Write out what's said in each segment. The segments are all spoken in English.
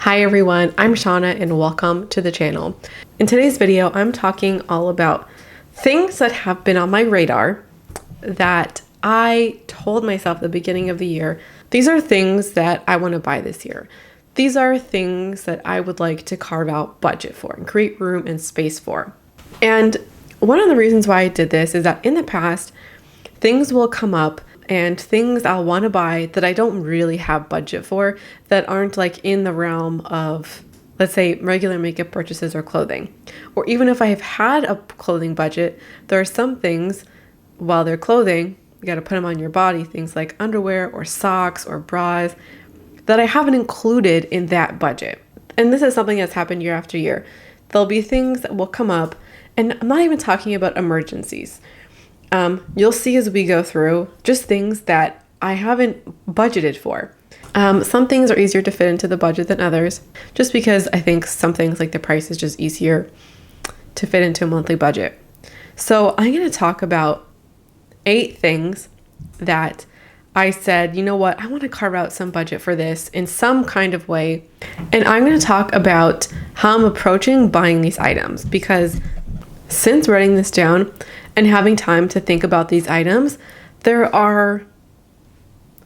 Hi everyone, I'm Shauna and welcome to the channel. In today's video, I'm talking all about things that have been on my radar that I told myself at the beginning of the year, these are things that I want to buy this year. These are things that I would like to carve out budget for and create room and space for. And one of the reasons why I did this is that in the past, things will come up and things I'll want to buy that I don't really have budget for, that aren't like in the realm of, let's say, regular makeup purchases or clothing. Or even if I have had a clothing budget, there are some things, while they're clothing, you got to put them on your body, things like underwear or socks or bras, that I haven't included in that budget. And this is something that's happened year after year. There'll be things that will come up, and I'm not even talking about emergencies. You'll see as we go through just things that I haven't budgeted for. Some things are easier to fit into the budget than others, just because I think some things like the price is just easier to fit into a monthly budget. So I'm going to talk about 8 things that I said, you know what, I want to carve out some budget for this in some kind of way. And I'm going to talk about how I'm approaching buying these items, because since writing this down and having time to think about these items, there are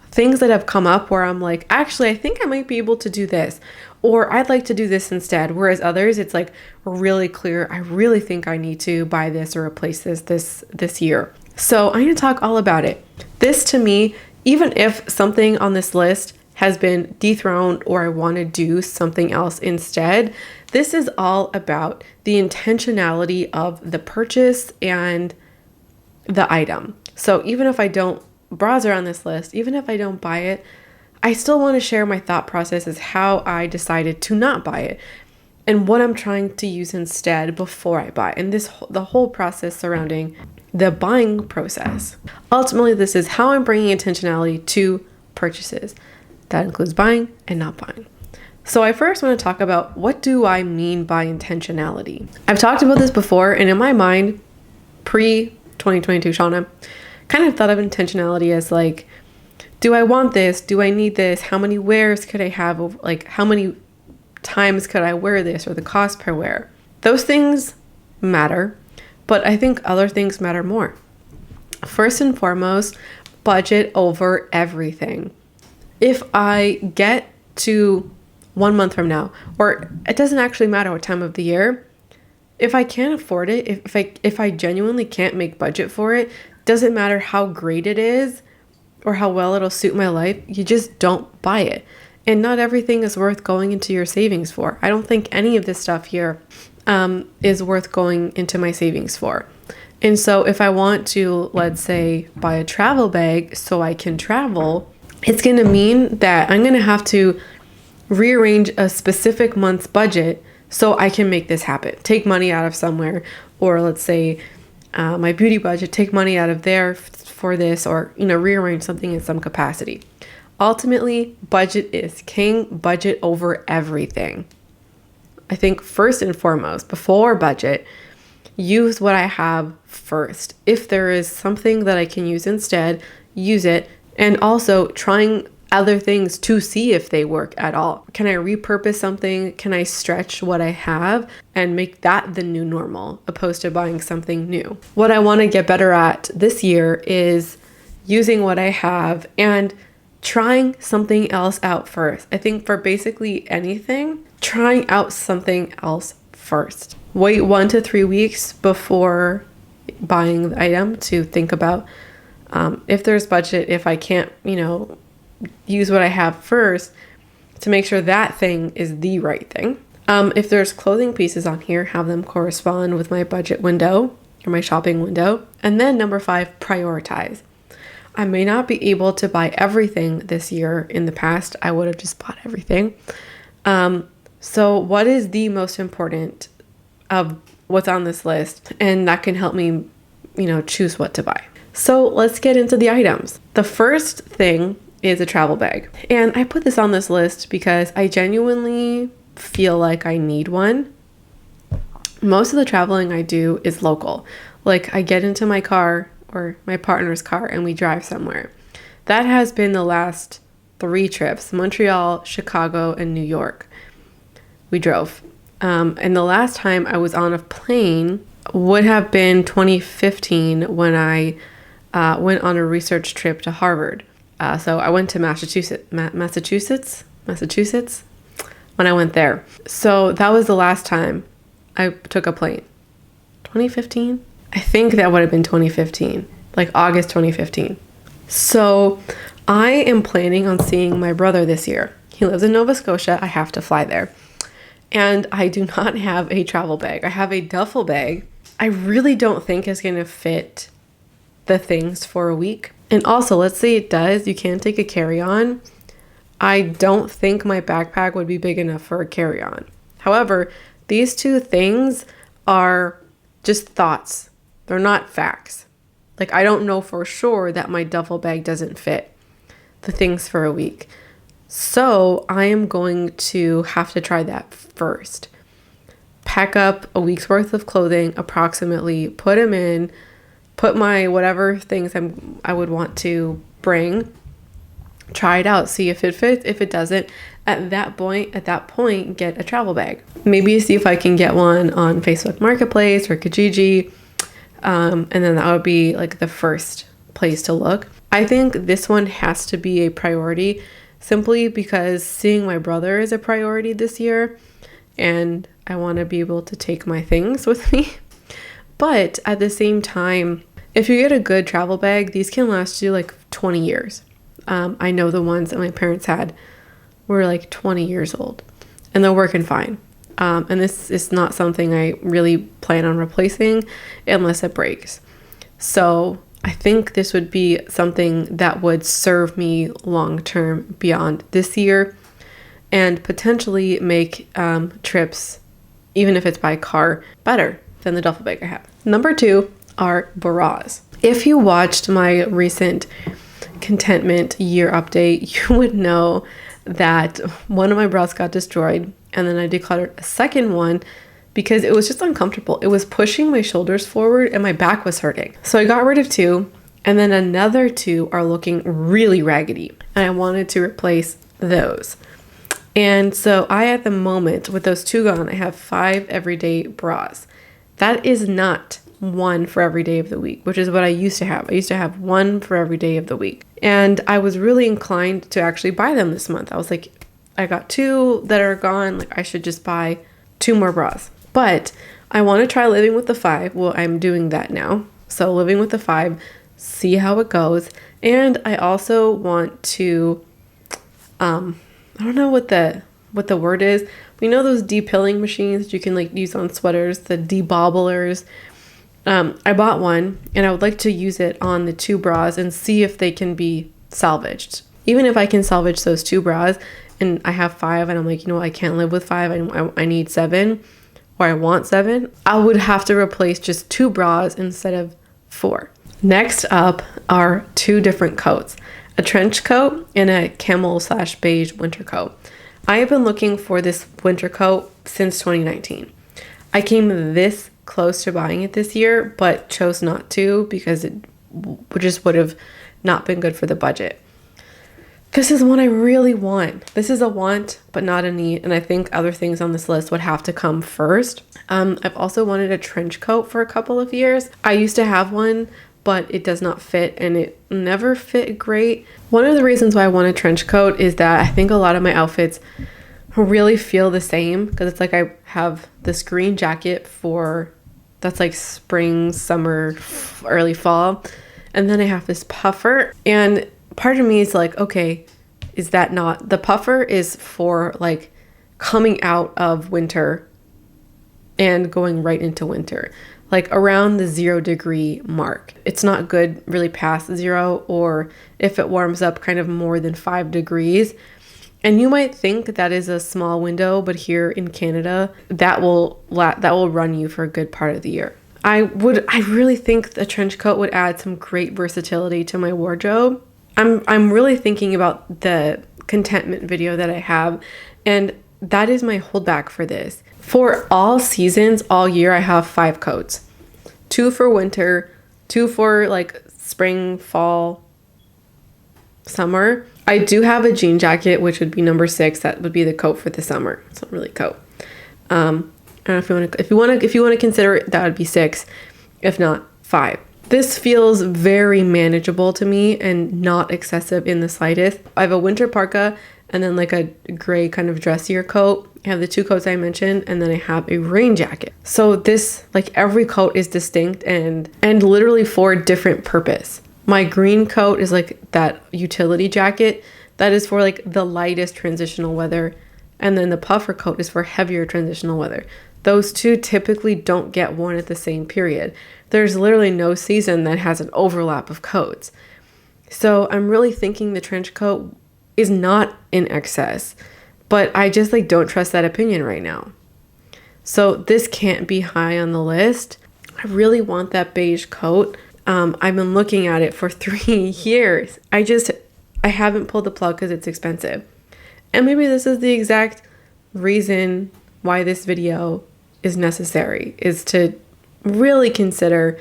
things that have come up where I'm like, actually, I think I might be able to do this, or I'd like to do this instead. Whereas others, it's like really clear, I really think I need to buy this or replace this year. So I'm going to talk all about it. This to me, even if something on this list has been dethroned or I want to do something else instead, this is all about the intentionality of the purchase and the item. So even if I don't, bras are on this list, even if I don't buy it, I still want to share my thought process as how I decided to not buy it and what I'm trying to use instead before I buy. And the whole process surrounding the buying process. Ultimately, this is how I'm bringing intentionality to purchases. That includes buying and not buying. So I first want to talk about, what do I mean by intentionality? I've talked about this before, and in my mind, pre-2022 Shauna, kind of thought of intentionality as like, do I want this? Do I need this? How many wears could I have? Like, how many times could I wear this, or the cost per wear? Those things matter, but I think other things matter more. First and foremost, budget over everything. If I get to 1 month from now, or it doesn't actually matter what time of the year, if I can't afford it, if I genuinely can't make budget for it, doesn't matter how great it is or how well it'll suit my life, you just don't buy it. And not everything is worth going into your savings for. I don't think any of this stuff here is worth going into my savings for. And so if I want to, let's say, buy a travel bag so I can travel, it's going to mean that I'm going to have to rearrange a specific month's budget so I can make this happen. Take money out of somewhere, or let's say my beauty budget, take money out of there for this, or rearrange something in some capacity. Ultimately, budget is king. Budget over everything. I think first and foremost, before budget, use what I have first. If there is something that I can use instead, use it. And also trying other things to see if they work at all. Can I repurpose something? Can I stretch what I have and make that the new normal, opposed to buying something new? What I want to get better at this year is using what I have and trying something else out first. I think for basically anything, trying out something else first. Wait 1 to 3 weeks before buying the item to think about if there's budget, if I can't, use what I have first, to make sure that thing is the right thing. If there's clothing pieces on here, have them correspond with my budget window or my shopping window. And then number 5, prioritize. I may not be able to buy everything this year. In the past, I would have just bought everything. So what is the most important of what's on this list? And that can help me, choose what to buy. So let's get into the items. The first thing is a travel bag. And I put this on this list because I genuinely feel like I need one. Most of the traveling I do is local. Like, I get into my car or my partner's car and we drive somewhere. That has been the last 3 trips: Montreal, Chicago, and New York. we drove. And the last time I was on a plane would have been 2015 when I went on a research trip to Harvard. So I went to Massachusetts when I went there. So that was the last time I took a plane. 2015? I think that would have been 2015, like August 2015. So I am planning on seeing my brother this year. He lives in Nova Scotia. I have to fly there. And I do not have a travel bag. I have a duffel bag. I really don't think it's going to fit the things for a week. And also, let's say it does, you can take a carry-on. I don't think my backpack would be big enough for a carry-on. However, these two things are just thoughts. They're not facts. Like, I don't know for sure that my duffel bag doesn't fit the things for a week. So I am going to have to try that first. Pack up a week's worth of clothing, approximately, put them in, put my whatever things I would want to bring, try it out, see if it fits. If it doesn't, at that point, get a travel bag. Maybe see if I can get one on Facebook Marketplace or Kijiji. And then that would be like the first place to look. I think this one has to be a priority simply because seeing my brother is a priority this year and I want to be able to take my things with me. But at the same time, if you get a good travel bag, these can last you like 20 years. I know the ones that my parents had were like 20 years old and they're working fine. And this is not something I really plan on replacing unless it breaks. So I think this would be something that would serve me long term beyond this year and potentially make trips, even if it's by car, better than the duffel bag I have. Number 2 are bras. If you watched my recent contentment year update, you would know that one of my bras got destroyed and then I decluttered a second one because it was just uncomfortable. It was pushing my shoulders forward and my back was hurting. So I got rid of 2 and then another 2 are looking really raggedy and I wanted to replace those. And so I, at the moment, with those 2 gone, I have 5 everyday bras. That is not 1 for every day of the week, which is what I used to have. I used to have 1 for every day of the week. And I was really inclined to actually buy them this month. I was like, I got 2 that are gone. Like, I should just buy 2 more bras. But I want to try living with the 5. Well, I'm doing that now. So living with the 5, see how it goes. And I also want to, I don't know what the word is. We know those depilling machines you can like use on sweaters, the debobblers. I bought one and I would like to use it on the 2 bras and see if they can be salvaged. Even if I can salvage those 2 bras and I have 5 and I'm like, you know, I can't live with 5. I need 7 or I want 7. I would have to replace just 2 bras instead of 4. Next up are 2 different coats, a trench coat and a camel/beige winter coat. I have been looking for this winter coat since 2019. I came this close to buying it this year, but chose not to because it just would have not been good for the budget. This is one I really want. This is a want, but not a need. And I think other things on this list would have to come first. I've also wanted a trench coat for a couple of years. I used to have one, but it does not fit and it never fit great. One of the reasons why I want a trench coat is that I think a lot of my outfits really feel the same because it's like I have this green jacket that's like spring, summer, early fall. And then I have this puffer and part of me is like, okay, is that not, the puffer is for like coming out of winter and going right into winter, like around the 0 degree mark. It's not good really past 0 or if it warms up kind of more than 5 degrees. And you might think that is a small window, but here in Canada, that will run you for a good part of the year. I really think the trench coat would add some great versatility to my wardrobe. I'm really thinking about the contentment video that I have, and that is my holdback for this. For all seasons, all year, I have 5 coats. 2 for winter, 2 for like spring, fall, summer, I do have a jean jacket, which would be number 6. That would be the coat for the summer. It's not really a coat. I don't know if you want to consider it, that would be 6, if not 5. This feels very manageable to me and not excessive in the slightest. I have a winter parka and then like a gray kind of dressier coat. I have the 2 coats I mentioned, and then I have a rain jacket. So this, like, every coat is distinct and literally for a different purpose. My green coat is like that utility jacket that is for like the lightest transitional weather. And then the puffer coat is for heavier transitional weather. Those 2 typically don't get worn at the same period. There's literally no season that has an overlap of coats. So I'm really thinking the trench coat is not in excess, but I just like don't trust that opinion right now. So this can't be high on the list. I really want that beige coat. I've been looking at it for 3 years. I haven't pulled the plug because it's expensive. And maybe this is the exact reason why this video is necessary, is to really consider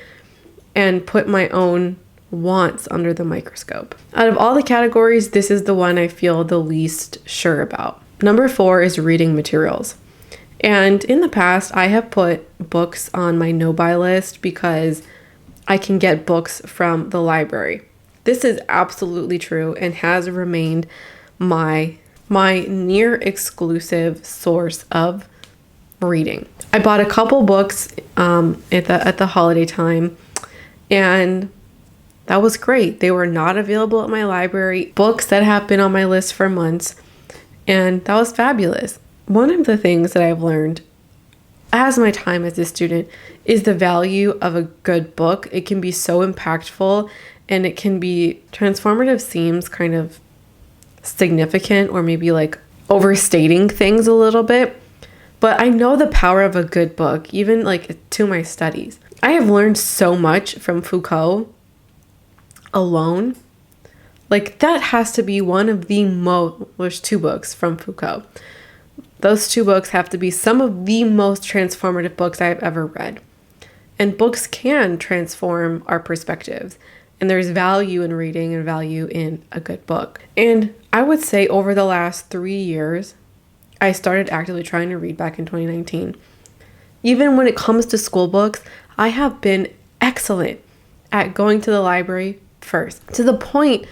and put my own wants under the microscope. Out of all the categories, this is the one I feel the least sure about. Number 4 is reading materials. And in the past, I have put books on my no-buy list because I can get books from the library. This is absolutely true and has remained my near exclusive source of reading. I bought a couple books at the holiday time, and that was great. They were not available at my library. Books that have been on my list for months, and that was fabulous. One of the things that I've learned as my time as a student is the value of a good book. It can be so impactful, and it can be transformative. Seems kind of significant or maybe like overstating things a little bit, but I know the power of a good book, even like to my studies. I have learned so much from Foucault alone. Like that has to be one of the there's 2 books from Foucault. Those 2 books have to be some of the most transformative books I've ever read. And books can transform our perspectives. And there's value in reading and value in a good book. And I would say over the last 3 years, I started actively trying to read back in 2019. Even when it comes to school books, I have been excellent at going to the library first. To the point,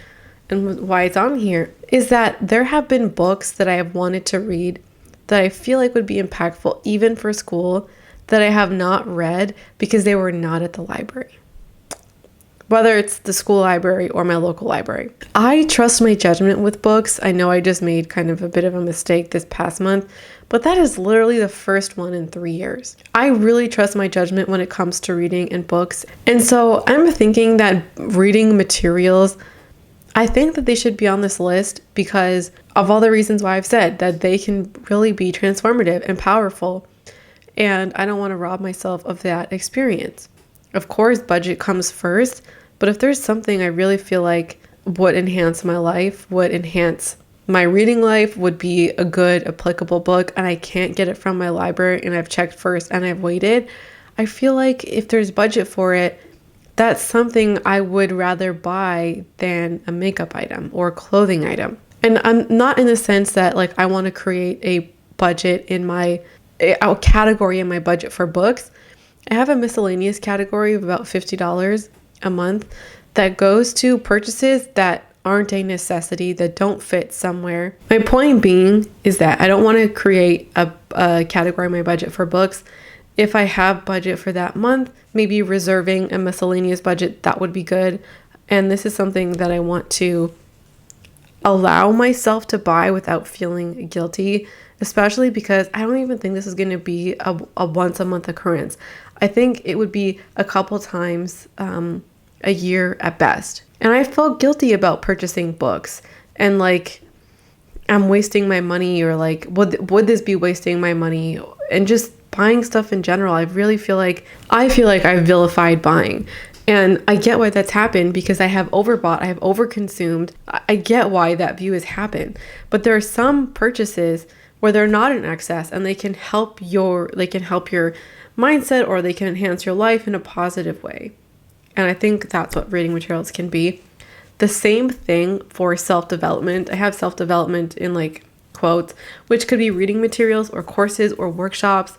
and why it's on here, is that there have been books that I have wanted to read that I feel like would be impactful even for school that I have not read because they were not at the library. Whether it's the school library or my local library. I trust my judgment with books. I know I just made kind of a bit of a mistake this past month, but that is literally the first one in 3 years. I really trust my judgment when it comes to reading and books. And so I'm thinking that reading materials, I think that they should be on this list because of all the reasons why I've said that they can really be transformative and powerful. And I don't want to rob myself of that experience. Of course, budget comes first, but if there's something I really feel like would enhance my life, would enhance my reading life, would be a good applicable book, and I can't get it from my library and I've checked first and I've waited, I feel like if there's budget for it, that's something I would rather buy than a makeup item or a clothing item. And I'm not in the sense that like I want to create a budget in a category in my budget for books. I have a miscellaneous category of about $50 a month that goes to purchases that aren't a necessity, that don't fit somewhere. My point being is that I don't want to create a category in my budget for books. If I have budget for that month, maybe reserving a miscellaneous budget, that would be good. And this is something that I want to allow myself to buy without feeling guilty, especially because I don't even think this is going to be a once a month occurrence. I think it would be a couple times a year at best. And I felt guilty about purchasing books and like I'm wasting my money, or like would this be wasting my money, and just buying stuff in general. I feel like I've vilified buying. And I get why that's happened because I have overbought, I have overconsumed. I get why that view has happened. But there are some purchases where they're not in excess and they can help your mindset, or they can enhance your life in a positive way. And I think that's what reading materials can be. The same thing for self-development. I have self-development in like quotes, which could be reading materials or courses or workshops.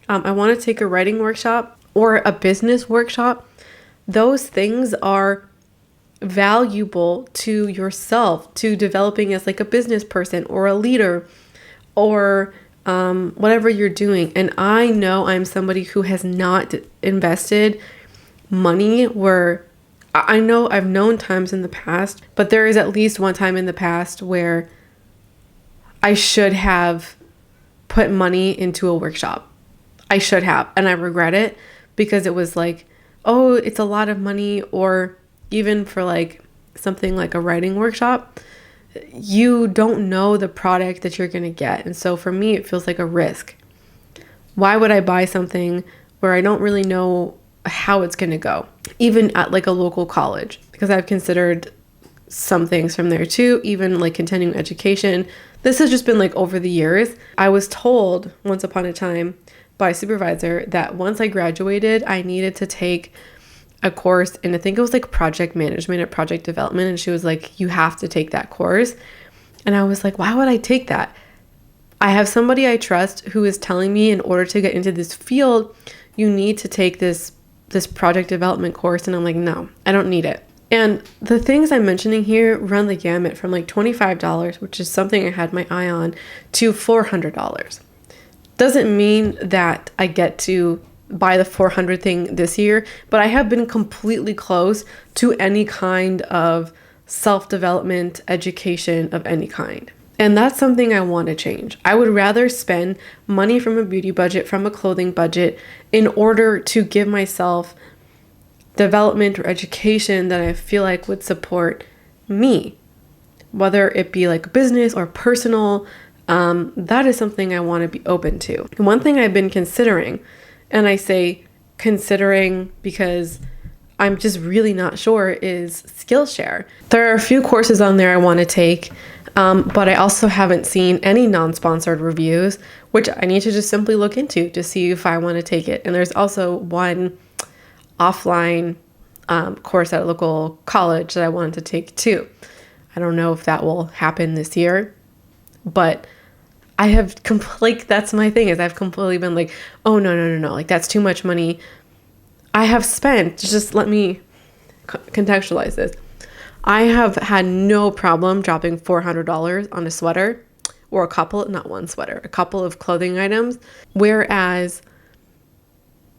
I want to take a writing workshop or a business workshop. Those things are valuable to yourself, to developing as like a business person or a leader or whatever you're doing. And I know I'm somebody who has not invested money where I know I've known times in the past, but there is at least one time in the past where I should have put money into a workshop. I should have, and I regret it because it was like, oh, it's a lot of money. Or even for like something like a writing workshop, you don't know the product that you're going to get. And so for me, it feels like a risk. Why would I buy something where I don't really know how it's going to go, even at like a local college? Because I've considered some things from there too, even like continuing education. This has just been like over the years. I was told once upon a time by a supervisor that once I graduated, I needed to take a course, and I think it was like project management or project development. And she was like, you have to take that course. And I was like, why would I take that? I have somebody I trust who is telling me in order to get into this field, you need to take this project development course. And I'm like, no, I don't need it. And the things I'm mentioning here run the gamut from like $25, which is something I had my eye on, to $400. Doesn't mean that I get to buy the 400 thing this year, but I have been completely close to any kind of self-development education of any kind. And that's something I want to change. I would rather spend money from a beauty budget, from a clothing budget, in order to give myself development or education that I feel like would support me, whether it be like business or personal. That is something I want to be open to. And one thing I've been considering, and I say considering because I'm just really not sure, is Skillshare. There are a few courses on there I want to take, but I also haven't seen any non-sponsored reviews, which I need to just simply look into to see if I want to take it. And there's also one offline course at a local college that I wanted to take too. I don't know if that will happen this year, but I have that's my thing, is I've completely been like, oh, no, like that's too much money. I have spent, just let me contextualize this. I have had no problem dropping $400 on a sweater or a couple of clothing items. Whereas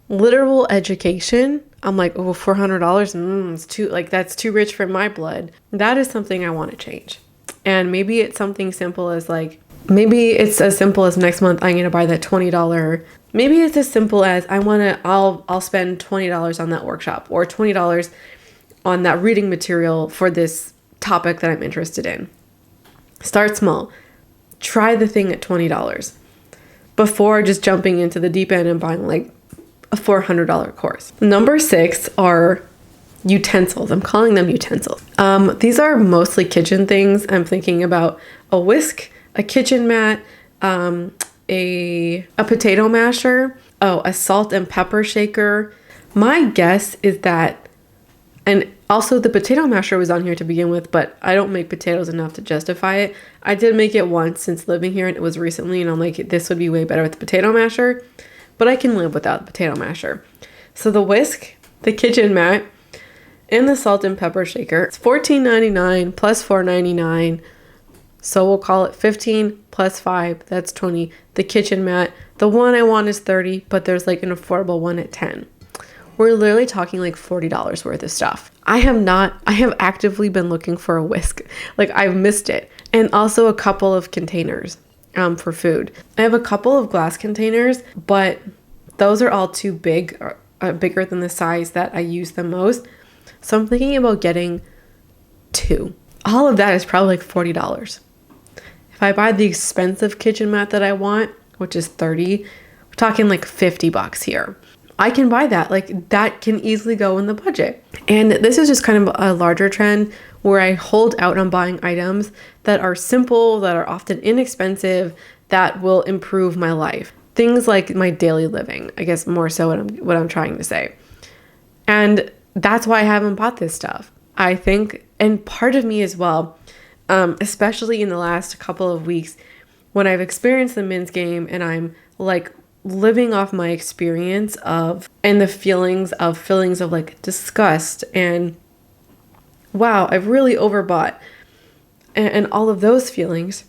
literal education, I'm like, oh, $400, it's too, like, that's too rich for my blood. That is something I want to change. And maybe it's something simple as like, maybe it's as simple as next month I'm going to buy that $20. Maybe it's as simple as I'll spend $20 on that workshop, or $20 on that reading material for this topic that I'm interested in. Start small. Try the thing at $20 before just jumping into the deep end and buying like a $400 course. Number 6 are utensils. I'm calling them utensils. These are mostly kitchen things. I'm thinking about a whisk, a kitchen mat, a potato masher, a salt and pepper shaker. My guess is that, and also the potato masher was on here to begin with, but I don't make potatoes enough to justify it. I did make it once since living here, and it was recently, and I'm like, this would be way better with the potato masher, but I can live without the potato masher. So the whisk, the kitchen mat, and the salt and pepper shaker, it's $14.99 plus $4.99. So we'll call it $15 plus $5, that's $20. The kitchen mat, the one I want is $30, but there's like an affordable one at $10. We're literally talking like $40 worth of stuff. I have actively been looking for a whisk. Like, I've missed it. And also a couple of containers for food. I have a couple of glass containers, but those are all too big, or bigger than the size that I use the most. So I'm thinking about getting 2. All of that is probably like $40. If I buy the expensive kitchen mat that I want, which is $30, we're talking like $50 here. I can buy that. Like, that can easily go in the budget. And this is just kind of a larger trend where I hold out on buying items that are simple, that are often inexpensive, that will improve my life. Things like my daily living, I guess more so what I'm trying to say. And that's why I haven't bought this stuff. I think, and part of me as well, especially in the last couple of weeks when I've experienced the men's game and I'm like living off my experience of and the feelings of like disgust and wow, I've really overbought and all of those feelings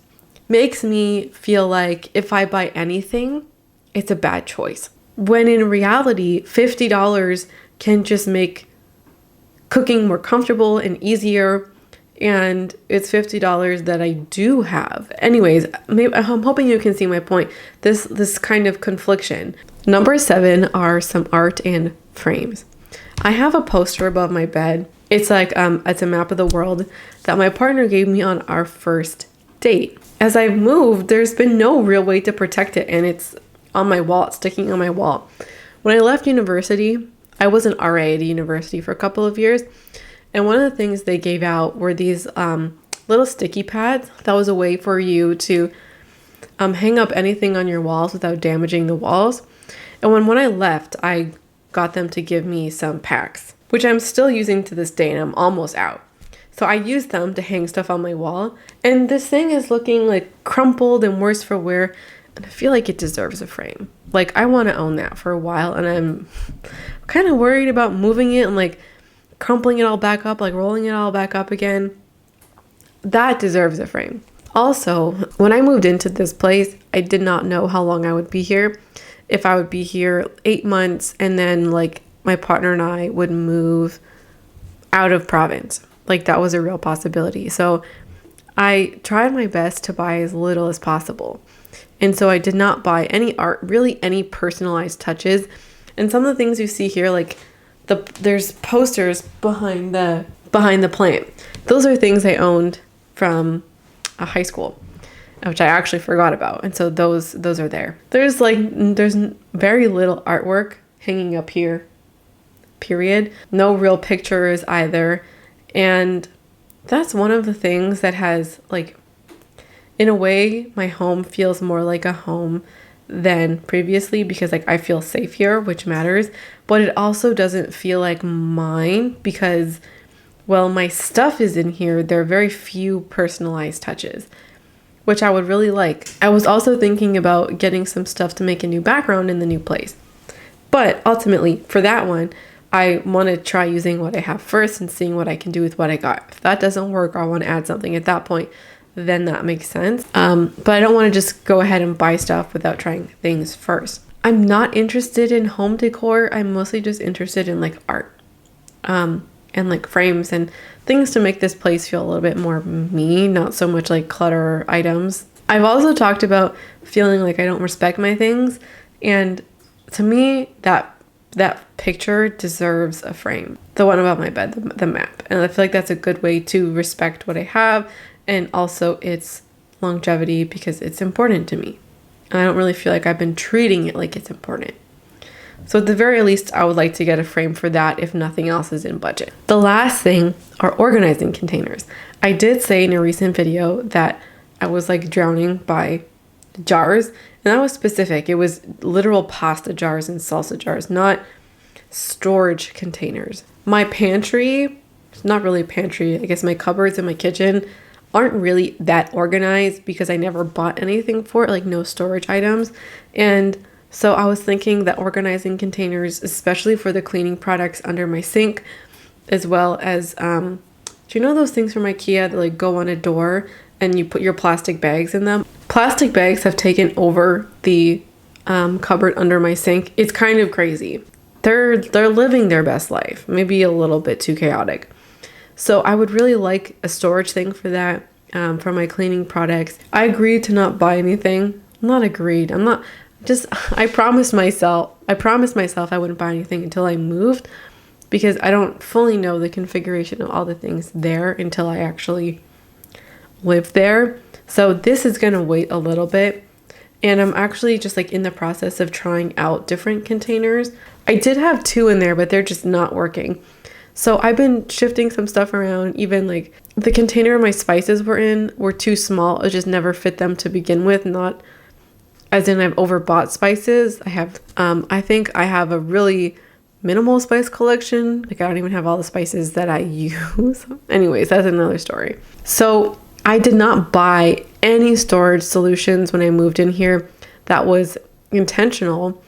makes me feel like if I buy anything, it's a bad choice. When in reality, $50 can just make cooking more comfortable and easier, and it's $50 that I do have. Anyways, I'm hoping you can see my point. This kind of confliction. Number 7 are some art and frames. I have a poster above my bed. It's like it's a map of the world that my partner gave me on our first date. As I've moved, there's been no real way to protect it, and it's on my wall, it's sticking on my wall. When I left university, I was an RA at a university for a couple of years, and one of the things they gave out were these little sticky pads. That was a way for you to hang up anything on your walls without damaging the walls. And when I left, I got them to give me some packs, which I'm still using to this day, and I'm almost out. So I used them to hang stuff on my wall, and this thing is looking like crumpled and worse for wear, and I feel like it deserves a frame. Like, I want to own that for a while, and I'm kind of worried about moving it and like crumpling it all back up, like rolling it all back up again. That deserves a frame. Also, when I moved into this place, I did not know how long I would be here. If I would be here 8 months and then like my partner and I would move out of province. Like, that was a real possibility. So I tried my best to buy as little as possible. And so I did not buy any art, really any personalized touches. And some of the things you see here, like there's posters behind the plant. Those are things I owned from a high school, which I actually forgot about. And so those are there. There's very little artwork hanging up here, period. No real pictures either. And that's one of the things that has, like, in a way, my home feels more like a home than previously because, like, I feel safe here, which matters. But it also doesn't feel like mine because, well, my stuff is in here. There are very few personalized touches, which I would really like. I was also thinking about getting some stuff to make a new background in the new place. But ultimately, for that one, I want to try using what I have first and seeing what I can do with what I got. If that doesn't work, or I want to add something at that point, then that makes sense. But I don't want to just go ahead and buy stuff without trying things first. I'm not interested in home decor. I'm mostly just interested in like art and like frames and things to make this place feel a little bit more me, not so much like clutter items. I've also talked about feeling like I don't respect my things. And to me, that picture deserves a frame. The one above my bed, the map. And I feel like that's a good way to respect what I have and also its longevity because it's important to me. And I don't really feel like I've been treating it like it's important. So at the very least, I would like to get a frame for that if nothing else is in budget. The last thing are organizing containers. I did say in a recent video that I was like drowning by jars, and that was specific. It was literal pasta jars and salsa jars, not storage containers. My pantry, it's not really a pantry, I guess my cupboards in my kitchen aren't really that organized because I never bought anything for it, like no storage items. And so I was thinking that organizing containers, especially for the cleaning products under my sink, as well as, do you know those things from IKEA that like go on a door and you put your plastic bags in them? Plastic bags have taken over the cupboard under my sink. It's kind of crazy. They're living their best life, maybe a little bit too chaotic. So I would really like a storage thing for that, for my cleaning products. I agreed to not buy anything. I'm not agreed. I promised myself I wouldn't buy anything until I moved because I don't fully know the configuration of all the things there until I actually live there. So this is going to wait a little bit. And I'm actually just like in the process of trying out different containers. I did have 2 in there, but they're just not working. So I've been shifting some stuff around. Even like the container my spices were in were too small. It just never fit them to begin with. Not as in I've overbought spices. I think I have a really minimal spice collection. Like I don't even have all the spices that I use. Anyways, that's another story. So I did not buy any storage solutions when I moved in here. That was intentional.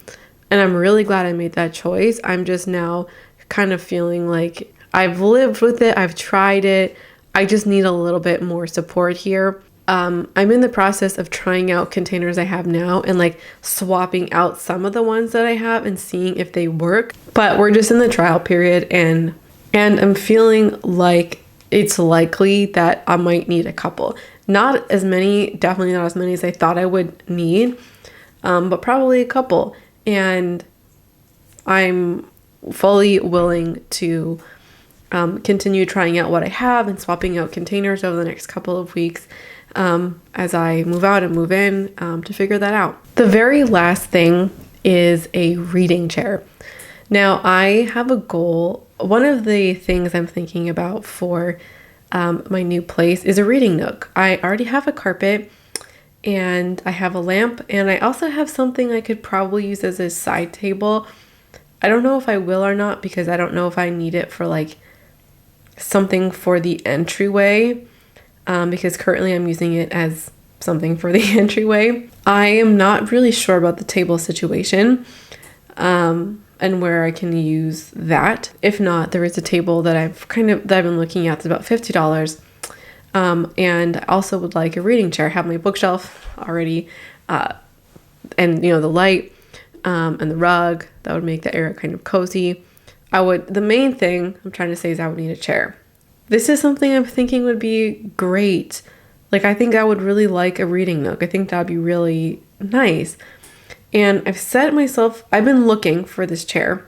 And I'm really glad I made that choice. I'm just now kind of feeling like I've lived with it. I've tried it. I just need a little bit more support here. I'm in the process of trying out containers I have now and like swapping out some of the ones that I have and seeing if they work. But we're just in the trial period, and I'm feeling like it's likely that I might need a couple. Not as many, definitely not as many as I thought I would need, but probably a couple. And I'm fully willing to continue trying out what I have and swapping out containers over the next couple of weeks as I move out and move in to figure that out. The very last thing is a reading chair. Now I have a goal. One of the things I'm thinking about for my new place is a reading nook. I already have a carpet and I have a lamp, and I also have something I could probably use as a side table. I don't know if I will or not, because I don't know if I need it for like something for the entryway, because currently I'm using it as something for the entryway. I am not really sure about the table situation and where I can use that. If not, there is a table that I've been looking at. It's about $50. And I also would like a reading chair. I have my bookshelf already, and the light, and the rug that would make the area kind of cozy. The main thing I'm trying to say is I would need a chair. This is something I'm thinking would be great. Like, I think I would really like a reading nook. I think that'd be really nice. And I've been looking for this chair,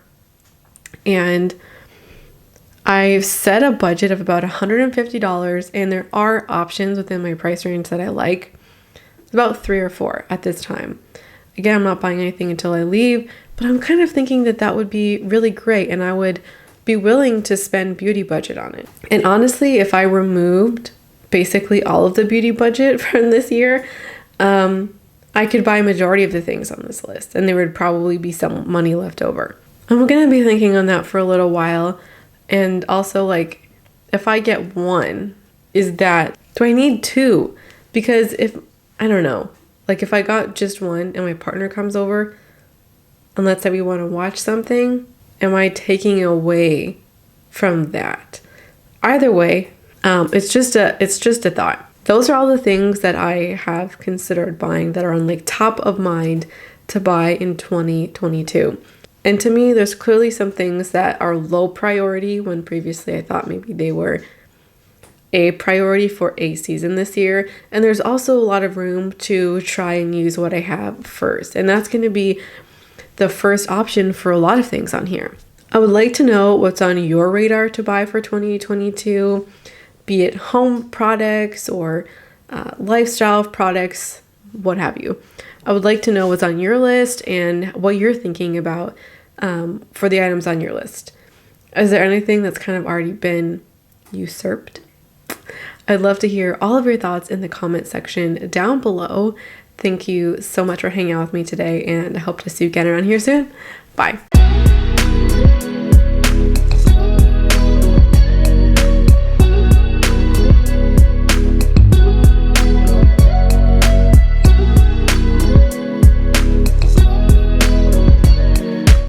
and I've set a budget of about $150, and there are options within my price range that I like. It's about 3 or 4 at this time. Again, I'm not buying anything until I leave, but I'm kind of thinking that would be really great, and I would be willing to spend beauty budget on it. And honestly, if I removed basically all of the beauty budget from this year, I could buy a majority of the things on this list, and there would probably be some money left over. I'm going to be thinking on that for a little while. And also, like, if I get one, do I need 2? Because I don't know, like if I got just one and my partner comes over, and let's say we want to watch something, am I taking away from that? Either way, it's just a thought. Those are all the things that I have considered buying that are on like top of mind to buy in 2022. And to me, there's clearly some things that are low priority when previously I thought maybe they were a priority for a season this year. And there's also a lot of room to try and use what I have first. And that's going to be the first option for a lot of things on here. I would like to know what's on your radar to buy for 2022, be it home products or lifestyle products, what have you. I would like to know what's on your list and what you're thinking about for the items on your list. Is there anything that's kind of already been usurped? I'd love to hear all of your thoughts in the comment section down below. Thank you so much for hanging out with me today, and I hope to see you again around here soon. Bye.